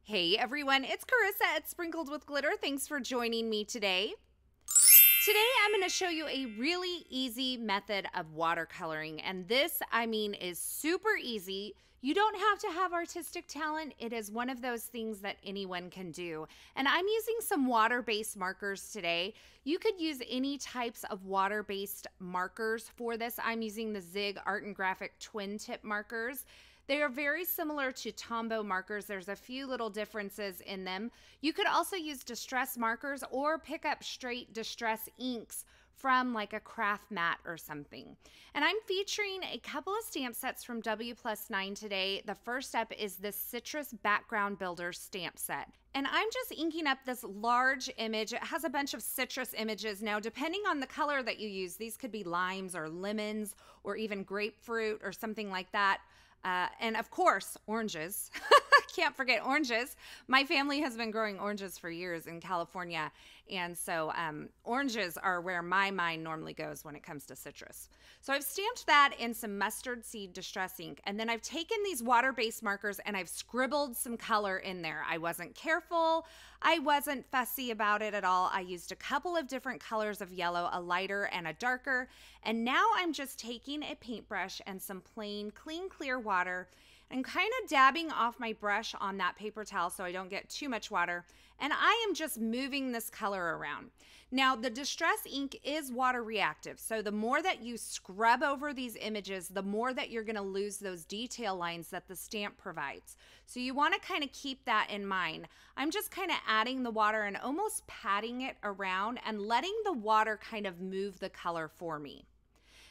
Hey everyone, it's Carissa at Sprinkled with Glitter. Thanks for joining me today. Today I'm going to show you a really easy method of watercoloring, and this, is super easy. You don't have to have artistic talent. It is one of those things that anyone can do. And I'm using some water-based markers today. You could use any types of water-based markers for this. I'm using the Zig Art and Graphic twin tip markers. They are very similar to Tombow markers. There's a few little differences in them. You could also use distress markers or pick up straight distress inks from like a craft mat or something. And I'm featuring a couple of stamp sets from WPlus9 today. The first up is this Citrus Background Builder stamp set. And I'm just inking up this large image. It has a bunch of citrus images. Now, depending on the color that you use, these could be limes or lemons or even grapefruit or something like that. And of course, oranges. Can't forget oranges. My family has been growing oranges for years in California. And so oranges are where my mind normally goes when it comes to citrus. So I've stamped that in some mustard seed distress ink. And then I've taken these water-based markers and I've scribbled some color in there. I wasn't careful. I wasn't fussy about it at all. I used a couple of different colors of yellow, a lighter and a darker. And now I'm just taking a paintbrush and some plain, clean, clear water and kind of dabbing off my brush on that paper towel so I don't get too much water. And I am just moving this color around. Now, the distress ink is water reactive. So the more that you scrub over these images, the more that you're gonna lose those detail lines that the stamp provides. So you wanna kind of keep that in mind. I'm just kind of adding the water and almost patting it around and letting the water kind of move the color for me.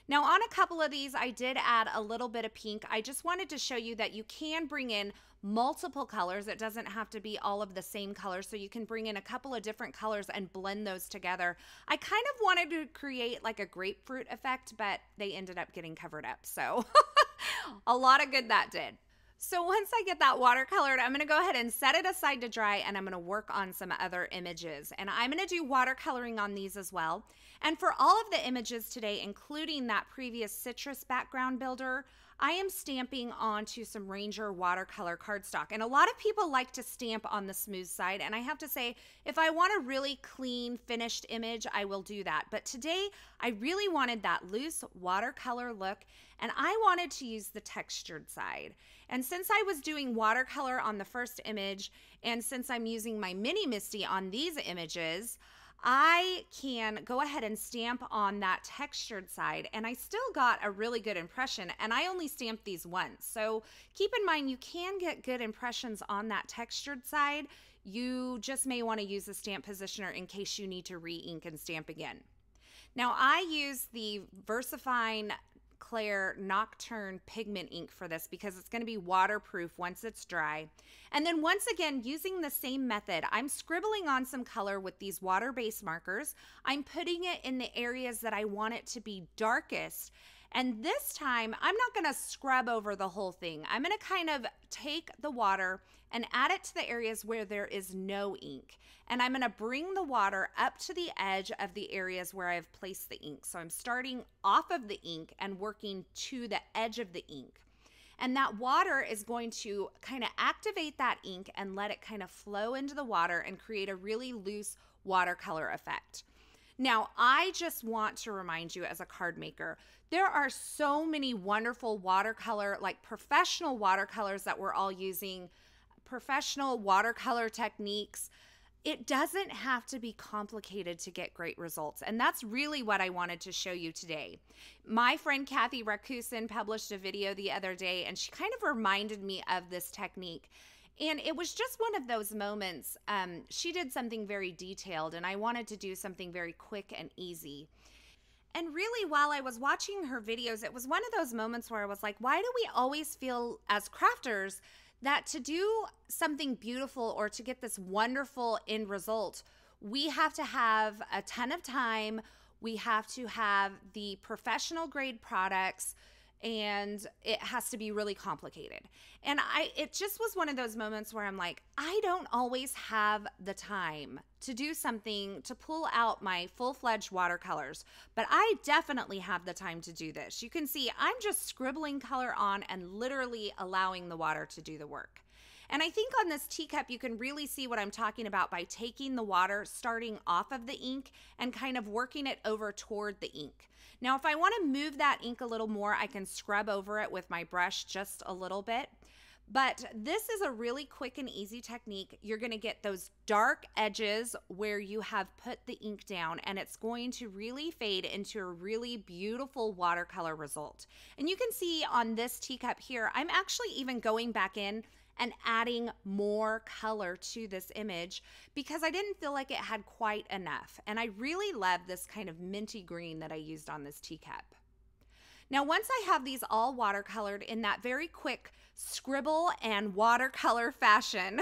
Now on a couple of these, I did add a little bit of pink. I just wanted to show you that you can bring in multiple colors. It doesn't have to be all of the same color, so you can bring in a couple of different colors and blend those together. I kind of wanted to create like a grapefruit effect, but they ended up getting covered up, so a lot of good that did. So once I get that watercolored, I'm gonna go ahead and set it aside to dry, and I'm gonna work on some other images. And I'm gonna do watercoloring on these as well. And for all of the images today, including that previous citrus background builder, I am stamping onto some Ranger watercolor cardstock. And a lot of people like to stamp on the smooth side. And I have to say, if I want a really clean, finished image, I will do that. But today, I really wanted that loose watercolor look, and I wanted to use the textured side. And since I was doing watercolor on the first image, and since I'm using my Mini Misty on these images, I can go ahead and stamp on that textured side, and I still got a really good impression, and I only stamped these once. So keep in mind, you can get good impressions on that textured side. You just may want to use a stamp positioner in case you need to re-ink and stamp again. Now I use the VersaFine Clair Nocturne pigment ink for this because it's going to be waterproof once it's dry. And then once again, using the same method, I'm scribbling on some color with these water-based markers. I'm putting it in the areas that I want it to be darkest. And this time, I'm not going to scrub over the whole thing. I'm going to kind of take the water and add it to the areas where there is no ink. And I'm going to bring the water up to the edge of the areas where I've placed the ink. So I'm starting off of the ink and working to the edge of the ink. And that water is going to kind of activate that ink and let it kind of flow into the water and create a really loose watercolor effect. Now, I just want to remind you as a card maker, there are so many wonderful watercolor, like professional watercolors that we're all using, professional watercolor techniques. It doesn't have to be complicated to get great results. And that's really what I wanted to show you today. My friend Kathy Rakusin published a video the other day, and she kind of reminded me of this technique. And it was just one of those moments. She did something very detailed, and I wanted to do something very quick and easy. And really, while I was watching her videos, it was one of those moments where I was like, why do we always feel as crafters that to do something beautiful or to get this wonderful end result, we have to have a ton of time, we have to have the professional grade products, and it has to be really complicated. And it just was one of those moments where I'm like, I don't always have the time to do something to pull out my full-fledged watercolors, but I definitely have the time to do this. You can see I'm just scribbling color on and literally allowing the water to do the work. And I think on this teacup, you can really see what I'm talking about by taking the water, starting off of the ink and kind of working it over toward the ink. Now, if I want to move that ink a little more, I can scrub over it with my brush just a little bit. But this is a really quick and easy technique. You're going to get those dark edges where you have put the ink down, and it's going to really fade into a really beautiful watercolor result. And you can see on this teacup here, I'm actually even going back in and adding more color to this image because I didn't feel like it had quite enough. And I really love this kind of minty green that I used on this teacup. Now, once I have these all watercolored in that very quick scribble and watercolor fashion,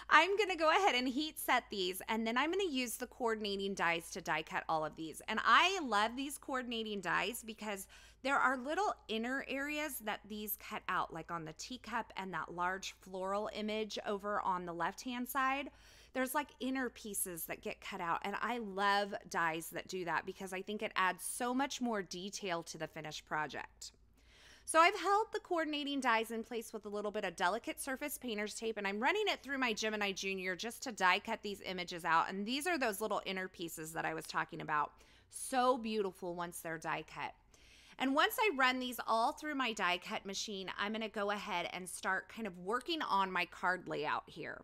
I'm going to go ahead and heat set these, and then I'm going to use the coordinating dies to die cut all of these. And I love these coordinating dies because there are little inner areas that these cut out, like on the teacup and that large floral image over on the left-hand side. There's like inner pieces that get cut out, and I love dies that do that because I think it adds so much more detail to the finished project. So I've held the coordinating dies in place with a little bit of delicate surface painter's tape, and I'm running it through my Gemini Junior just to die cut these images out. And these are those little inner pieces that I was talking about. So beautiful once they're die cut. And once I run these all through my die cut machine, I'm going to go ahead and start kind of working on my card layout here.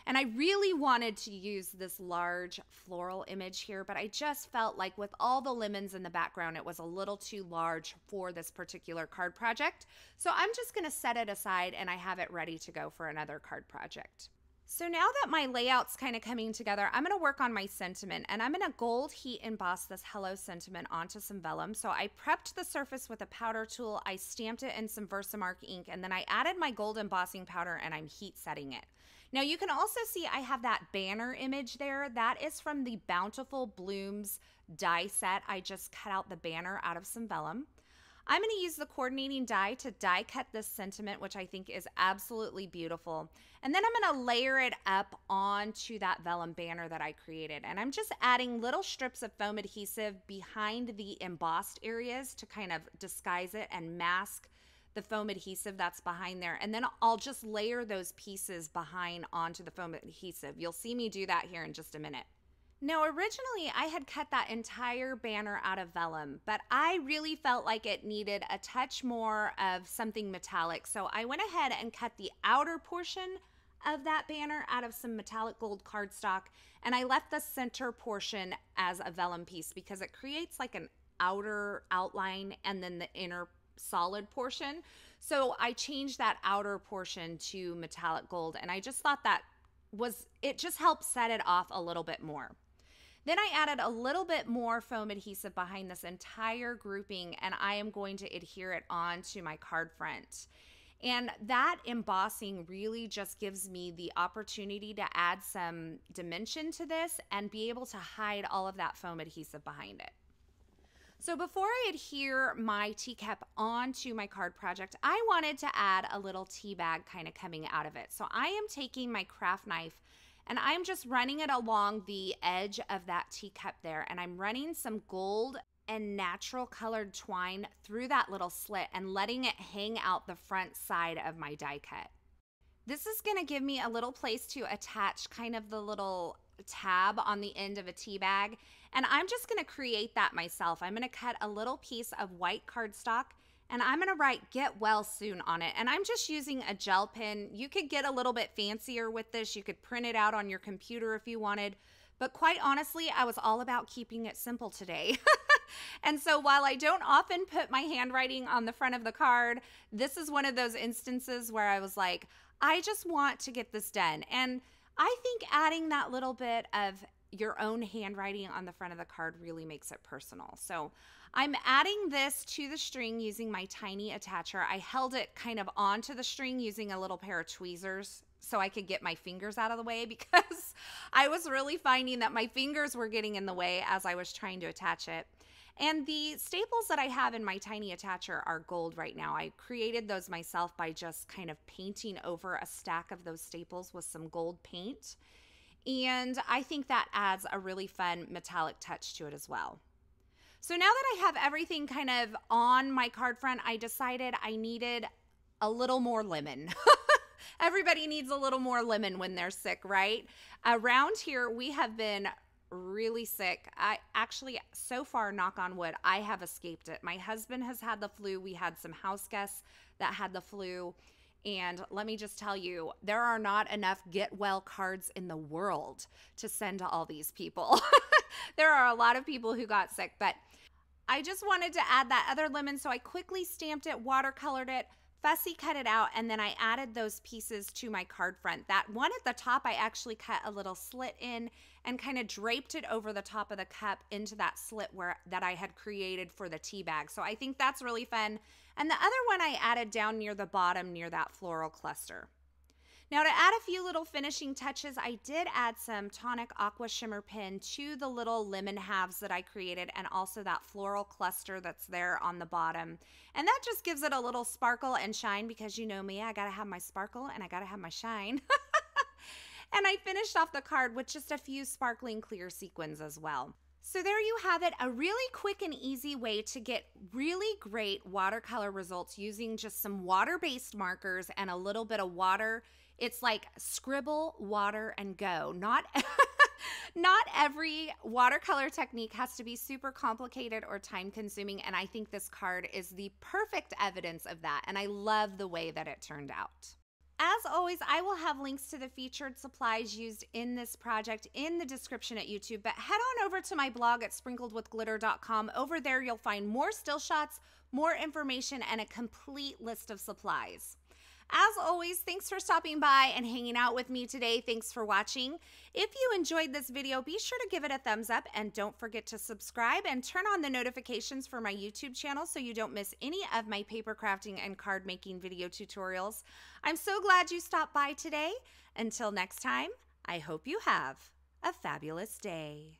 And I really wanted to use this large floral image here, but I just felt like with all the lemons in the background, it was a little too large for this particular card project. So I'm just going to set it aside and I have it ready to go for another card project. So now that my layout's kind of coming together, I'm going to work on my sentiment, and I'm going to gold heat emboss this hello sentiment onto some vellum. So I prepped the surface with a powder tool, I stamped it in some VersaMark ink, and then I added my gold embossing powder and I'm heat setting it. Now you can also see I have that banner image there. That is from the Bountiful Blooms die set. I just cut out the banner out of some vellum. I'm going to use the coordinating die to die cut this sentiment, which I think is absolutely beautiful. And then I'm going to layer it up onto that vellum banner that I created. And I'm just adding little strips of foam adhesive behind the embossed areas to kind of disguise it and mask the foam adhesive that's behind there. And then I'll just layer those pieces behind onto the foam adhesive. You'll see me do that here in just a minute. Now, originally I had cut that entire banner out of vellum, but I really felt like it needed a touch more of something metallic. So I went ahead and cut the outer portion of that banner out of some metallic gold cardstock, and I left the center portion as a vellum piece because it creates like an outer outline and then the inner solid portion. So I changed that outer portion to metallic gold, and I just thought that it just helped set it off a little bit more. Then I added a little bit more foam adhesive behind this entire grouping, and I am going to adhere it onto my card front. And that embossing really just gives me the opportunity to add some dimension to this and be able to hide all of that foam adhesive behind it. So before I adhere my teacup onto my card project, I wanted to add a little tea bag kind of coming out of it. So I am taking my craft knife and I'm just running it along the edge of that teacup there, and I'm running some gold and natural colored twine through that little slit and letting it hang out the front side of my die cut. This is going to give me a little place to attach kind of the little tab on the end of a tea bag, and I'm just going to create that myself. I'm going to cut a little piece of white cardstock, and I'm going to write "Get Well Soon" on it. And I'm just using a gel pen. You could get a little bit fancier with this. You could print it out on your computer if you wanted. But quite honestly, I was all about keeping it simple today. And so while I don't often put my handwriting on the front of the card, this is one of those instances where I was like, I just want to get this done. And I think adding that little bit of your own handwriting on the front of the card really makes it personal. So I'm adding this to the string using my tiny attacher. I held it kind of onto the string using a little pair of tweezers so I could get my fingers out of the way, because I was really finding that my fingers were getting in the way as I was trying to attach it. And the staples that I have in my tiny attacher are gold right now. I created those myself by just kind of painting over a stack of those staples with some gold paint. And I think that adds a really fun metallic touch to it as well. So now that I have everything kind of on my card front, I decided I needed a little more lemon. Everybody needs a little more lemon when they're sick, right? Around here, we have been really sick. I actually, so far, knock on wood, I have escaped it. My husband has had the flu. We had some house guests that had the flu. And let me just tell you, there are not enough get well cards in the world to send to all these people. There are a lot of people who got sick, but I just wanted to add that other lemon. So I quickly stamped it, watercolored it, fussy cut it out, and then I added those pieces to my card front. That one at the top, I actually cut a little slit in and kind of draped it over the top of the cup into that slit that I had created for the tea bag. So I think that's really fun. And the other one I added down near the bottom near that floral cluster. Now to add a few little finishing touches, I did add some tonic aqua shimmer pen to the little lemon halves that I created, and also that floral cluster that's there on the bottom. And that just gives it a little sparkle and shine, because you know me, I gotta have my sparkle and I gotta have my shine. And I finished off the card with just a few sparkling clear sequins as well. So there you have it, a really quick and easy way to get really great watercolor results using just some water-based markers and a little bit of water. It's like scribble, water, and go. Not every watercolor technique has to be super complicated or time-consuming, and I think this card is the perfect evidence of that, and I love the way that it turned out. As always, I will have links to the featured supplies used in this project in the description at YouTube, but head on over to my blog at sprinkledwithglitter.com. Over there, you'll find more still shots, more information, and a complete list of supplies. As always, thanks for stopping by and hanging out with me today. Thanks for watching. If you enjoyed this video, be sure to give it a thumbs up, and don't forget to subscribe and turn on the notifications for my YouTube channel so you don't miss any of my paper crafting and card making video tutorials. I'm so glad you stopped by today. Until next time, I hope you have a fabulous day.